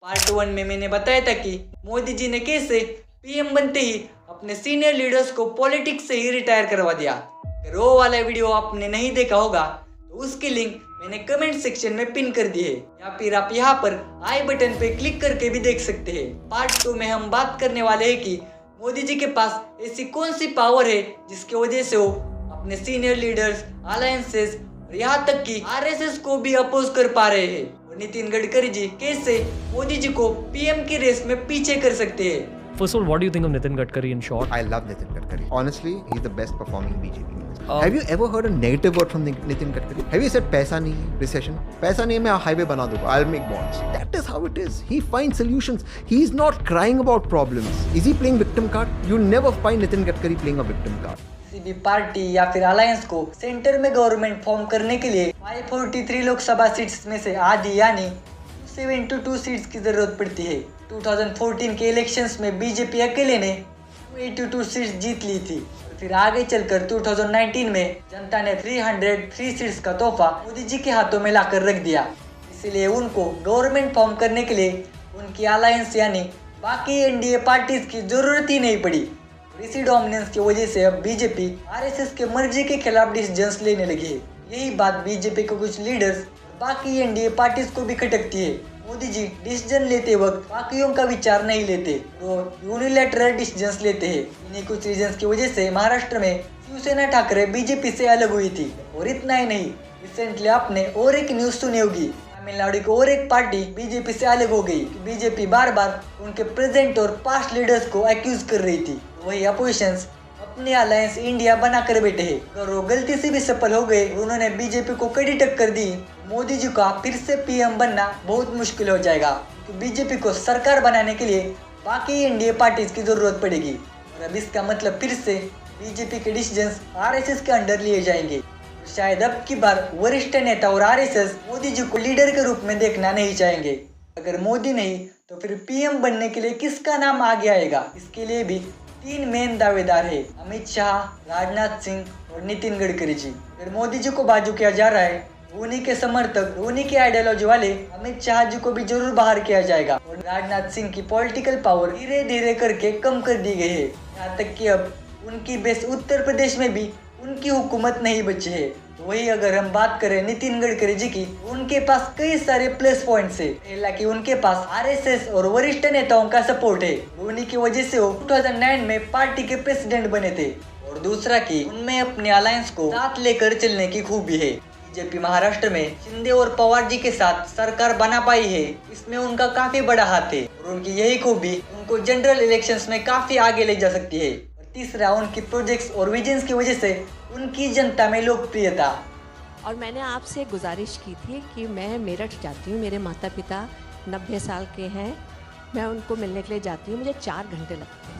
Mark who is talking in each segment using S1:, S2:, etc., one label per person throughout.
S1: Part 1 में मैंने बताया था कि मोदी जी ने कैसे पीएम बनते ही अपने सीनियर लीडर्स को पॉलिटिक्स से ही रिटायर करवा दिया। अगर वो वाला वीडियो आपने नहीं देखा होगा तो उसकी लिंक मैंने कमेंट सेक्शन में पिन कर दी है, या फिर आप यहाँ पर आई बटन पे क्लिक करके भी देख सकते हैं। पार्ट 2 में हम बात करने वाले हैं कि मोदी जी के पास ऐसी कौन सी पावर है जिसकी वजह से वो अपने सीनियर लीडर्स, अलायंसेस और यहाँ तक कि आरएसएस को भी अपोज कर पा रहे हैं, और नितिन गडकरी जी कैसे मोदी जी को पीएम की रेस में पीछे कर सकते हैं।
S2: First of all, what do you think of Nitin Gadkari in short?
S3: I love Nitin Gadkari. Honestly, he's the best performing BJP minister. Have you ever heard a negative word from Nitin Gadkari? Have you said पैसा नहीं है, recession? पैसा नहीं है, मैं highway बना दूंगा. I'll make bonds. That is how it is. He finds solutions. He's not crying about problems. Is he playing victim card? You never find Nitin Gadkari playing a victim card.
S1: किसी भी party या फिर alliance को centre में government form करने के लिए 543 Lok Sabha seats में से आधी यानी 722 सीट्स की जरूरत पड़ती है। 2014 के इलेक्शंस में बीजेपी अकेले ने 282 सीट्स जीत ली थी, और फिर आगे चलकर 2019 में जनता ने 303 सीट्स का तोहफा मोदी जी के हाथों में लाकर रख दिया। इसलिए उनको गवर्नमेंट फॉर्म करने के लिए उनकी अलायंस यानी बाकी एनडीए पार्टीज की जरूरत ही नहीं पड़ी। इसी डोमिनेंस की वजह से अब बीजेपी आरएसएस के मर्जी के खिलाफ डिसीजंस लेने लगी है। यही बात बीजेपी के कुछ लीडर्स और बाकी एनडीए पार्टीज को भी खटकती है। मोदी जी डिसीजन लेते वक्त बाकियों का विचार नहीं लेते, वो यूनिलैटरल डिसीजंस लेते हैं। इन्हीं कुछ रीजंस की वजह से महाराष्ट्र में शिवसेना ठाकरे बीजेपी से अलग हुई थी। और इतना ही नहीं, रिसेंटली आपने और एक न्यूज सुनी होगी, तमिलनाडु की और एक पार्टी बीजेपी से अलग हो गई। बीजेपी बार बार उनके प्रेजेंट और पास्ट लीडर्स को एक्यूज कर रही थी। वही अपोजिशंस अपने अलायंस इंडिया बनाकर बैठे हैं। अगर वो गलती से भी सफल हो गए, उन्होंने बीजेपी को कड़ी टक्कर दी, मोदी जी का फिर से पीएम बनना बहुत मुश्किल हो जाएगा, क्योंकि बीजेपी को सरकार बनाने के लिए बाकी एनडीए पार्टीज की जरूरत पड़ेगी। और अब इसका मतलब फिर से बीजेपी के डिसीजंस आरएसएस के अंडर लिए जाएंगे। तो शायद अब की बार वरिष्ठ नेता और आरएसएस मोदी जी को लीडर के रूप में देखना नहीं चाहेंगे। अगर मोदी नहीं तो फिर पीएम बनने के लिए किसका नाम आगे आएगा? इसके लिए भी 3 मेन दावेदार है, अमित शाह, राजनाथ सिंह और नितिन गडकरी जी। अगर मोदी जी को बाजू किया जा रहा है, उन्हीं के समर्थक, उन्हीं के आइडियोलॉजी वाले अमित शाह जी को भी जरूर बाहर किया जाएगा। और राजनाथ सिंह की पॉलिटिकल पावर धीरे धीरे करके कम कर दी गई है, यहाँ तक कि अब उनकी बेस उत्तर प्रदेश में भी उनकी हुकूमत नहीं बची है। वही अगर हम बात करें नितिन गडकरी जी की, उनके पास कई सारे प्लस पॉइंट्स है। पहला कि उनके पास आरएसएस और वरिष्ठ नेताओं का सपोर्ट है, उन्हीं की वजह से वो 2009 में पार्टी के प्रेसिडेंट बने थे। और दूसरा कि उनमें अपने अलायंस को साथ लेकर चलने की खूबी है। बीजेपी महाराष्ट्र में शिंदे और पवार जी के साथ सरकार बना पाई है, इसमें उनका काफी बड़ा हाथ है, और उनकी यही खूबी उनको जनरल इलेक्शंस में काफी आगे ले जा सकती है। तीसरा, उनकी प्रोजेक्ट्स और विजन्स की वजह से उनकी जनता में लोकप्रियता।
S4: और मैंने आपसे गुजारिश की थी कि मैं मेरठ जाती हूँ, मेरे माता पिता 90 साल के हैं, मैं उनको मिलने के लिए जाती हूँ, मुझे 4 घंटे लगते हैं।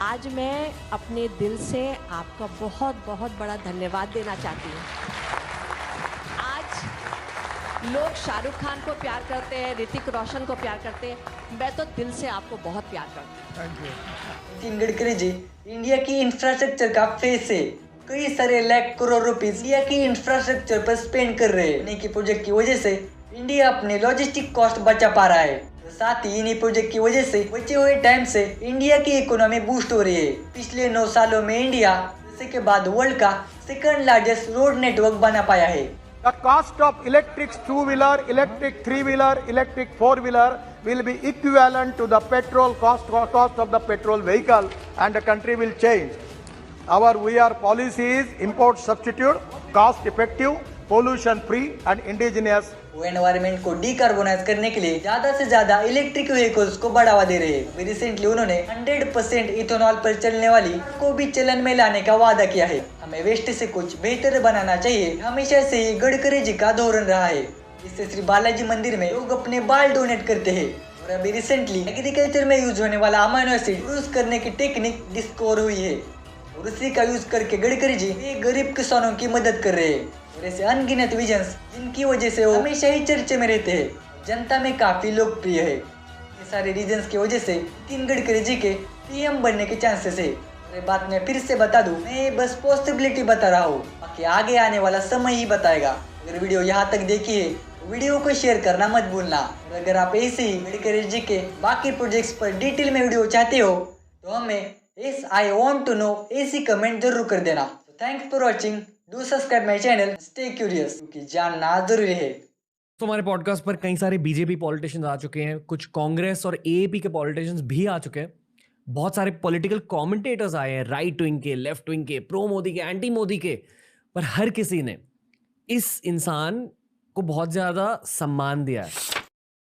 S4: आज मैं अपने दिल से आपका बहुत बहुत बड़ा धन्यवाद देना चाहती हूँ। आज लोग शाहरुख खान को प्यार करते हैं, ऋतिक रोशन को प्यार करते हैं, मैं तो दिल से आपको बहुत प्यार करती हूँ।
S1: नितिन गडकरी जी इंडिया की इंफ्रास्ट्रक्चर का फेस है, कई सारे लाख करोड़ रुपीस इंडिया की इंफ्रास्ट्रक्चर पर स्पेंड कर रहे हैं। इन्हीं की प्रोजेक्ट की वजह से इंडिया अपने लॉजिस्टिक कॉस्ट बचा पा रहा है। साथ ही इन्हीं प्रोजेक्ट की वजह से बचे हुए टाइम से इंडिया की इकोनॉमी बूस्ट हो रही है। पिछले 9 सालों में इंडिया जैसे के बाद वर्ल्ड का सेकंड लार्जेस्ट रोड नेटवर्क बना पाया है।
S5: The cost of electric two-wheeler, electric three-wheeler, electric four-wheeler will be equivalent to the petrol cost of the petrol vehicle, and the country will change. Our VR policy is import substitute, cost effective, pollution free and indigenous.
S1: वो environment को decarbonise करने के लिए ज्यादा से ज्यादा electric vehicles को बढ़ावा दे रहे हैं। रिसेंटली उन्होंने 100% इथेनॉल पर चलने वाली को भी चलन में लाने का वादा किया है। हमें वेस्ट से कुछ बेहतर बनाना चाहिए, हमेशा से ही गडकरी जी का धोरण रहा है। इससे श्री बालाजी मंदिर में लोग अपने बाल डोनेट करते हैं। और अभी रिसेंटली एग्रीकल्चर में यूज होने वाला अमाइनो एसिड यूज करने की टेक्निक डिस्कवर हुई है, और उसी का यूज करके गडकरी जी गरीब किसानों की मदद कर रहे हैं। और ऐसे अनगिनत विजन्स जिनकी वजह से वो हमेशा ही चर्चे में रहते हैं, जनता में काफी लोकप्रिय है। ये सारे रीजंस की वजह से नितिन गडकरी जी के पीएम बनने के चांसेस है। ये बात मैं फिर से बता दूं, मैं बस पॉसिबिलिटी बता रहा हूँ, बाकी आगे आने वाला समय ही बताएगा। अगर वीडियो यहाँ तक देखी है वीडियो को शेयर करना मत भूलना। और अगर आप ऐसे ही मेडिकल एजी के बाकी प्रोजेक्ट्स पर डिटेल में वीडियो चाहते हो तो हमें yes I want to know ऐसी कमेंट जरूर कर देना। Thanks for watching, do subscribe my channel, stay curious, क्योंकि जानना जरूरी है।
S2: तो हमारे पॉडकास्ट पर कई सारे बीजेपी पॉलिटिशियंस आ चुके हैं, कुछ कांग्रेस और एएपी के पॉलिटिशियंस भी आ चुके हैं, बहुत सारे पॉलिटिकल कमेंटेटर्स आए हैं, राइट विंग के, लेफ्ट विंग के, प्रो मोदी के, एंटी मोदी के, पर हर किसी ने इस इंसान को बहुत ज़्यादा सम्मान दिया है।